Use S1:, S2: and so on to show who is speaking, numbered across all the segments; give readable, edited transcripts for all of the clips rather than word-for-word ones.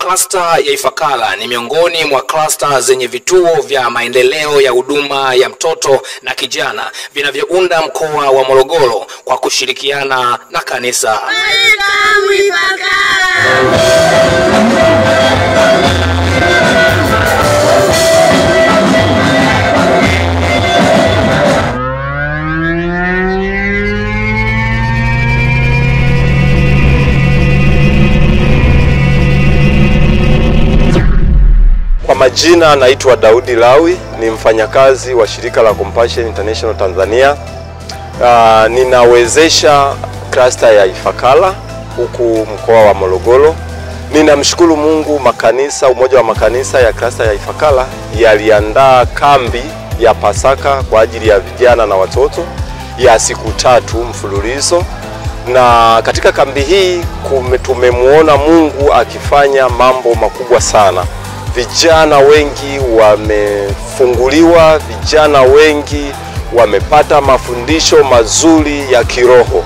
S1: Cluster ya Ifakara ni miongoni mwa cluster zenye vituo vya maendeleo ya huduma ya mtoto na kijana vinavyounda mkoa wa Morogoro kwa kushirikiana na kanisa.
S2: Kwa majina naitwa Daudi Lawi, ni mfanyakazi wa shirika la Compassion International Tanzania. Ninawezesha cluster ya Ifakara huku mkoa wa Morogoro. Ninamshukuru Mungu, makanisa, umoja wa makanisa ya cluster ya Ifakara yaliandaa kambi ya Pasaka kwa ajili ya vijana na watoto ya siku 3 mfululizo. Na katika kambi hii tumemuona Mungu akifanya mambo makubwa sana. Vijana wengi wamefunguliwa, vijana wengi wamepata mafundisho mazuri ya kiroho.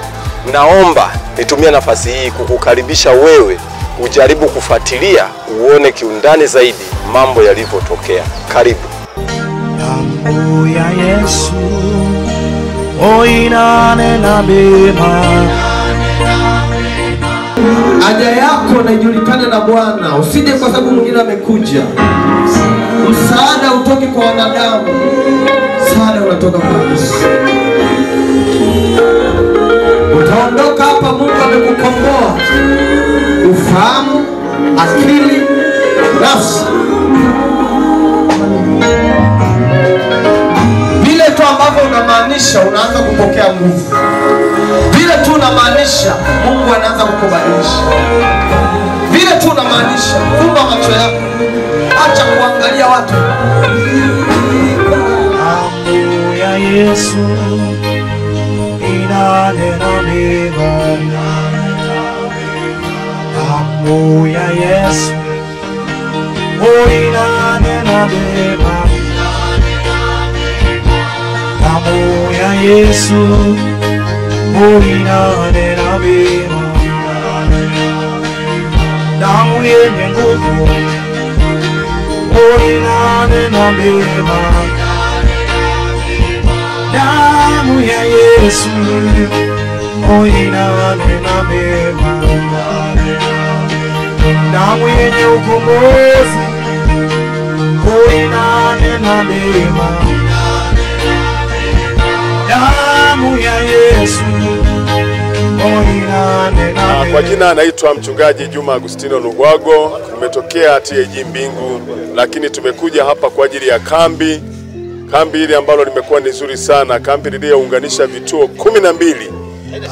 S2: Naomba nitumie nafasi hii kukukaribisha wewe ujaribu kufuatilia, uone kiundani zaidi mambo yalivyotokea. Karibu.
S3: Damu ya Yesu inanena mema.
S4: Haja yako na ijulikane na Bwana. Usije kwa sababu mwingine amekuja. Msaada utoki kwa wanadamu. Msaada unatoka kwa Yesu. Utaondoka hapa, Mungu amekukomboa. Ufahamu, akili, nafsi. Vile tu ambavyo unamaanisha unaanza kupokea nguvu. Vile tu unamaanisha Mungu anaanza kukubadilisha. Vile tu unamaanisha, fumba macho yako, acha kuangalia watu.
S3: Damu ya Yesu inanena mema. Damu ya Yesu inanena mema. Damu ya Yesu inanena mema. Damu yenye nguvu inanena mema. Damu ya Yesu inanena mema. Damu yenye ukombozi inanena mema. Damu ya Yesu inanena mema.
S2: Kwa jina naitwa mchungaji Juma Agustino Lugwago, tumetokea TAG Mbingu, lakini tumekuja hapa kwa ajili ya kambi hili ambalo limekuwa ni nzuri sana. Kambi liliyounganisha vituo 12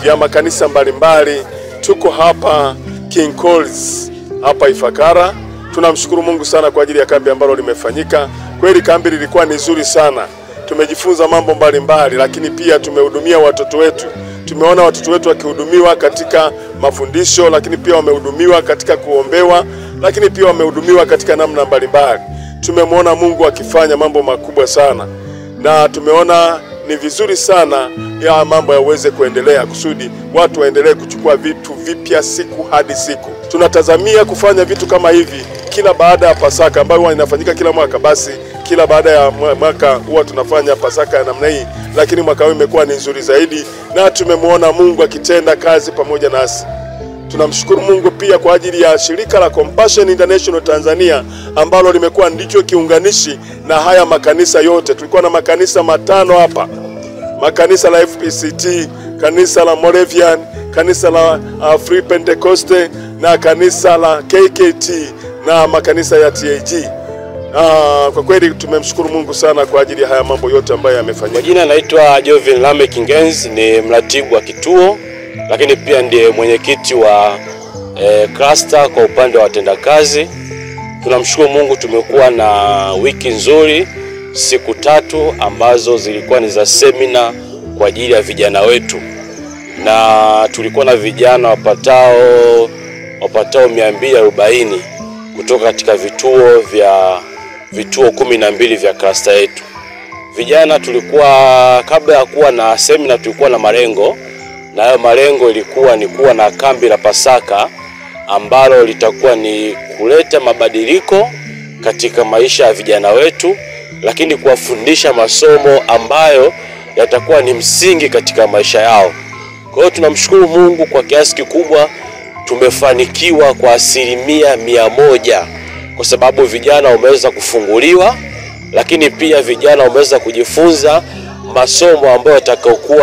S2: vya makanisa mbalimbali. Tuko hapa King Calls hapa Ifakara. Tunamshukuru Mungu sana kwa ajili ya kambi ambalo limefanyika. Kweli kambi lilikuwa ni nzuri sana. Tumejifunza mambo mbalimbali, lakini pia tumehudumia watoto wetu. Tumeona watoto wetu wakihudumiwa katika mafundisho, lakini pia wamehudumiwa katika kuombewa, lakini pia wamehudumiwa katika namna mbalimbali. Tumemwona Mungu akifanya mambo makubwa sana, na tumeona ni vizuri sana ya mambo yaweze kuendelea kusudi watu waendelee kuchukua vitu vipya siku hadi siku. Tunatazamia kufanya vitu kama hivi kila baada ya Pasaka ambayo huwa inafanyika kila mwaka. Basi kila baada ya mwaka huwa tunafanya Pasaka ya namna hii, lakini mwaka huu imekuwa ni nzuri zaidi na tumemwona Mungu akitenda kazi pamoja nasi. Tunamshukuru Mungu pia kwa ajili ya shirika la Compassion International Tanzania ambalo limekuwa ndicho kiunganishi na haya makanisa yote. Tulikuwa na makanisa 5 hapa. Makanisa la FPCT, kanisa la Moravian, kanisa la Free Pentecoste na kanisa la KKT na makanisa ya TAG. Kwa kweli tumemshukuru Mungu sana kwa ajili ya haya mambo yote ambayo yamefanyika.
S5: Kwa jina naitwa Jovin Lamek Ngenzi, ni mratibu wa kituo, lakini pia ndiye mwenyekiti wa cluster kwa upande wa watendakazi. Tunamshukuru Mungu, tumekuwa na wiki nzuri, siku 3 ambazo zilikuwa ni za semina kwa ajili ya vijana wetu. Na tulikuwa na vijana wapatao 240 kutoka katika vituo 12 vya cluster yetu. Vijana tulikuwa, kabla ya kuwa na semina tulikuwa na malengo, na hayo malengo ilikuwa ni kuwa na kambi la Pasaka ambalo litakuwa ni kuleta mabadiliko katika maisha ya vijana wetu, lakini kuwafundisha masomo ambayo yatakuwa ni msingi katika maisha yao. Kwa hiyo tunamshukuru Mungu kwa kiasi kikubwa tumefanikiwa kwa 100%, kwa sababu vijana wameweza kufunguliwa, lakini pia vijana wameweza kujifunza masomo ambayo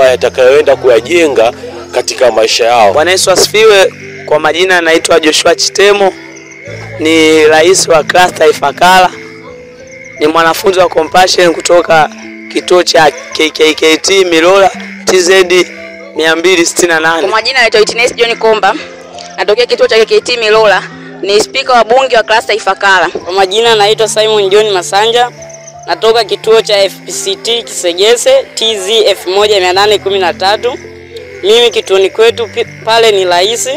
S5: yatakayoenda kuyajenga katika maisha yao.
S6: Bwana Yesu asifiwe. Kwa majina naitwa Joshua Chitemo, ni rais wa Cluster Ifakara, ni mwanafunzi wa Compassion kutoka kituo cha KKKT Milola TZ 268.
S7: Kwa majina naitwa Itnes John Komba, natokea kituo cha KKKT Milola, ni speaker wa bunge wa Cluster Ifakara.
S8: Kwa majina naitwa Simon John Masanja, natoka kituo cha FPCT Kisegese TZ 1813. Mimi kituoni kwetu pale ni rais,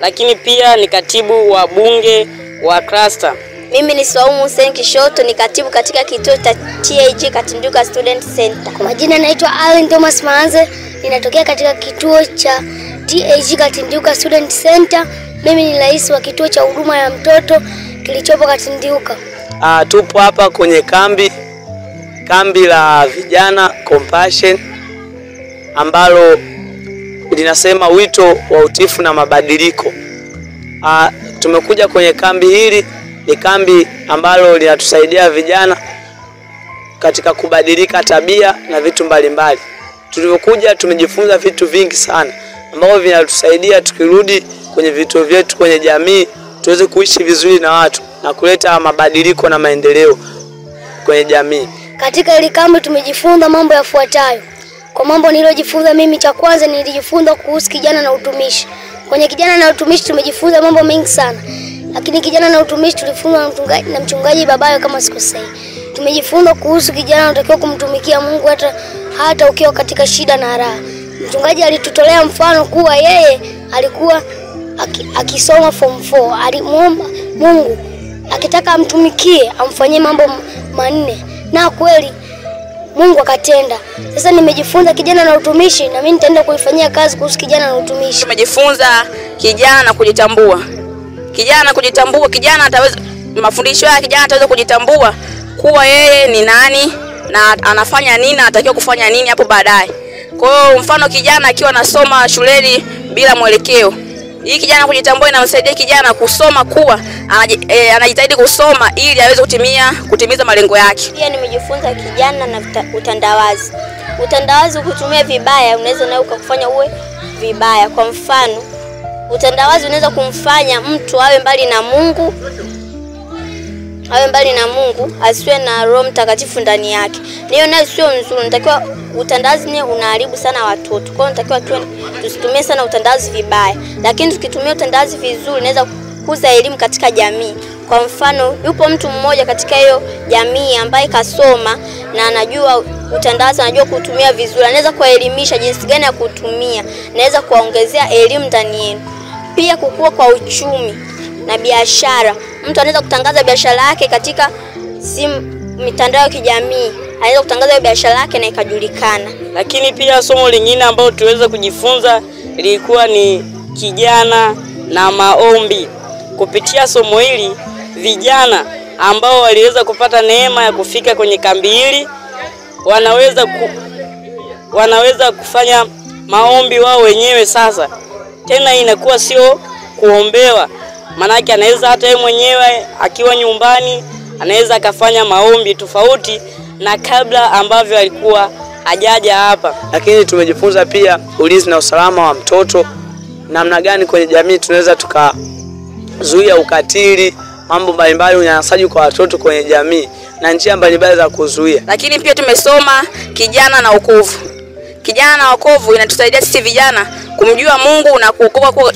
S8: lakini pia ni katibu wa bunge wa Cluster.
S9: Mimi ni Swaumu Hussein Kishoto, ni katibu katika kituo cha TAG Katinduka Student Center.
S10: Kwa majina naitwa Allen Thomas Maanze, ninatokea katika kituo cha TAG Katinduka Student Center. Mimi ni rais wa kituo cha huduma ya mtoto kilichopo Katinduka.
S6: Tupo hapa kwenye kambi la vijana Compassion ambalo linasema wito wa utifu na mabadiliko. Tumekuja kwenye kambi hili, ni kambi ambalo linatusaidia vijana katika kubadilika tabia na vitu mbalimbali. Tulivyokuja tumejifunza vitu vingi sana ambavyo vinatusaidia tukirudi kwenye vitu vyetu kwenye jamii tuweze kuishi vizuri na watu na kuleta mabadiliko na maendeleo kwenye jamii.
S10: Katika hili kambi tumejifunza mambo yafuatayo. Kwa mambo niliyojifunza mimi, cha kwanza nilijifunza kuhusu kijana na utumishi. Kwenye kijana na utumishi tumejifunza mambo mengi sana. Lakini kijana na utumishi tulifunzwa na mchungaji Babayo kama sikosei. Tumejifunza kuhusu kijana unatakiwa kumtumikia Mungu hata ukiwa katika shida na raha. Mchungaji alitutolea mfano kuwa yeye alikuwa akisoma form 4, alimuomba Mungu akitaka amtumikie amfanyie mambo manne, na kweli Mungu akatenda. Sasa nimejifunza kijana na utumishi, na mimi nitaenda kuifanyia kazi kuhusu kijana na utumishi.
S7: Tumejifunza kijana na kujitambua. Kijana ataweza, mafundisho ya kijana ataweza kujitambua kuwa yeye ni nani na anafanya nini, anatakiwa kufanya nini hapo baadaye. Kwa hiyo mfano kijana akiwa anasoma shuleni bila mwelekeo, hii kijana kujitambua inamsaidia kijana kusoma kuwa anajitahidi kusoma ili aweze kutimiza malengo yake.
S9: Pia nimejifunza kijana na utandawazi. Utandawazi ukitumia vibaya unaweza nawe ukakufanya uwe vibaya. Kwa mfano, utandawazi unaweza kumfanya mtu awe mbali na Mungu, asiwe na Roho Mtakatifu ndani yake. Hiyo nayo sio nzuri. Natakiwa utandawazi ni unaharibu sana watoto. Kwa hiyo natakiwa tusitumie sana utandawazi vibaya. Lakini tukitumia utandawazi vizuri inaweza kukuza elimu katika jamii. Kwa mfano, yupo mtu mmoja katika hiyo jamii ambaye kasoma na anajua utandawazi, anajua kutumia vizuri. Anaweza kuelimisha jinsi gani ya kutumia. Anaweza kuongezea elimu ndani yenu. Pia kukua kwa uchumi na biashara. Mtu anaweza kutangaza biashara yake katika mitandao ya kijamii. Anaweza kutangaza biashara yake na ikajulikana.
S8: Lakini pia somo lingine ambalo tuweza kujifunza lilikuwa ni kijana na maombi. Kupitia somo hili vijana ambao waliweza kupata neema ya kufika kwenye kambi hili wanaweza kufanya maombi wao wenyewe sasa. Tena inakuwa sio kuombewa. Manake anaweza hata yeye mwenyewe akiwa nyumbani anaweza akafanya maombi tofauti na kabla ambavyo alikuwa hajaja hapa.
S6: Lakini tumejifunza pia ulinzi na usalama wa mtoto, namna gani kwenye jamii tunaweza tukazuia ukatili, mambo mbalimbali, unyanyasaji kwa watoto kwenye jamii na njia mbalimbali za kuzuia.
S7: Lakini pia tumesoma kijana na wokovu. Kijana na wokovu inatusaidia sisi vijana kumjua Mungu na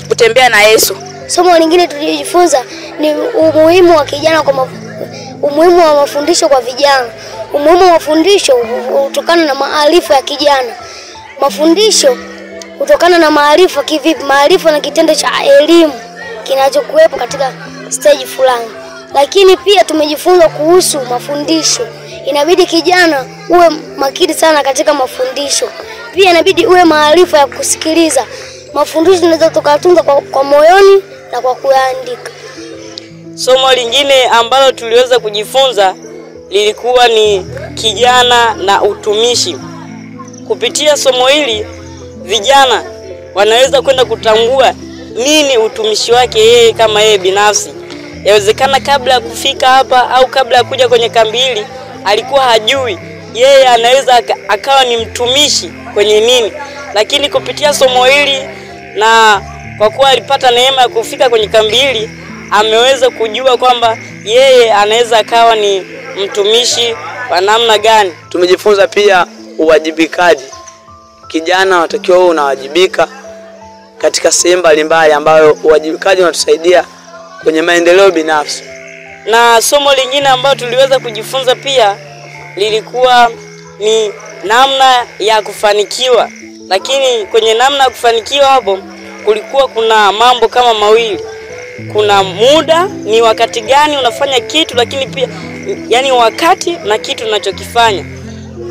S7: kutembea na Yesu.
S10: Somo lingine tulijifunza ni umuhimu wa kijana umuhimu wa mafundisho kwa vijana. Umuhimu wa mafundisho hutokana na maarifa ya kijana. Mafundisho hutokana na maarifa kivipi? Maarifa na kitendo cha elimu kinachokuwepo katika stage fulani. Lakini pia tumejifunza kuhusu mafundisho. Inabidi kijana uwe makini sana katika mafundisho. Pia inabidi uwe maarifa ya kusikiliza. Mafundisho tunaweza tukatunza kwa moyoni na kwa kuyaandika.
S8: Somo lingine ambalo tuliweza kujifunza lilikuwa ni kijana na utumishi. Kupitia somo hili vijana wanaweza kwenda kutambua nini utumishi wake yeye kama yeye binafsi. Yawezekana kabla ya kufika hapa au kabla ya kuja kwenye kambi hili alikuwa hajui yeye anaweza akawa ni mtumishi kwenye nini, lakini kupitia somo hili na kwa kuwa alipata neema ya kufika kwenye kambi hili ameweza kujua kwamba yeye anaweza akawa ni mtumishi wa namna gani.
S6: Tumejifunza pia uwajibikaji. Kijana unatakiwa wewe unawajibika katika sehemu mbalimbali ambayo uwajibikaji unatusaidia kwenye maendeleo binafsi.
S8: Na somo lingine ambalo tuliweza kujifunza pia lilikuwa ni namna ya kufanikiwa. Lakini kwenye namna ya kufanikiwa hapo kulikuwa kuna mambo kama mawili. Kuna muda, ni wakati gani unafanya kitu, lakini pia yani wakati na kitu unachokifanya.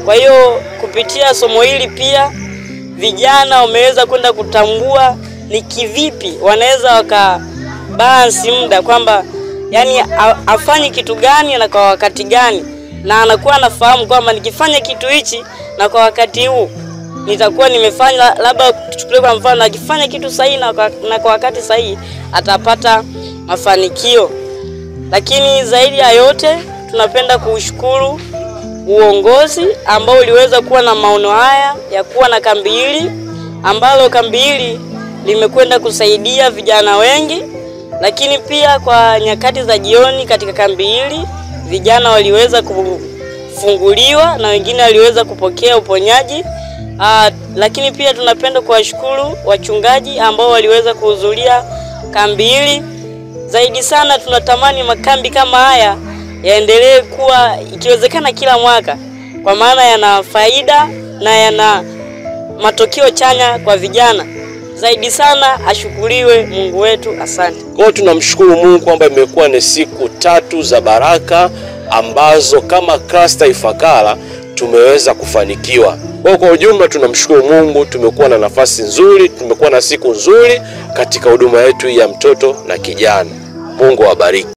S8: Kwa hiyo kupitia somo hili pia vijana wameweza kwenda kutambua ni kivipi wanaweza wakabalance muda, kwamba yani afanye kitu gani na kwa wakati gani, na anakuwa anafahamu kwamba nikifanya kitu hichi na kwa wakati huu nitakuwa nimefanya, labda tuchukulie kwa mfano akifanya kitu sahihi na kwa wakati sahihi atapata mafanikio. Lakini zaidi ya yote tunapenda kuushukuru uongozi ambao uliweza kuwa na maono haya ya kuwa na kambi hili, ambalo kambi hili limekwenda kusaidia vijana wengi. Lakini pia kwa nyakati za jioni katika kambi hili vijana waliweza kufunguliwa na wengine waliweza kupokea uponyaji. Lakini pia tunapenda kuwashukuru wachungaji ambao waliweza kuhudhuria kambi hili. Zaidi sana tunatamani makambi kama haya yaendelee kuwa ikiwezekana kila mwaka, kwa maana yana faida na yana matokeo chanya kwa vijana. Zaidi sana ashukuriwe Mungu wetu. Asante.
S5: Kwa tunamshukuru Mungu kwamba imekuwa ni siku 3 za baraka ambazo kama Cluster Ifakara tumeweza kufanikiwa. Kwa ujumla tunamshukuru Mungu, tumekuwa na nafasi nzuri, tumekuwa na siku nzuri katika huduma yetu ya mtoto na kijana. Mungu awabariki.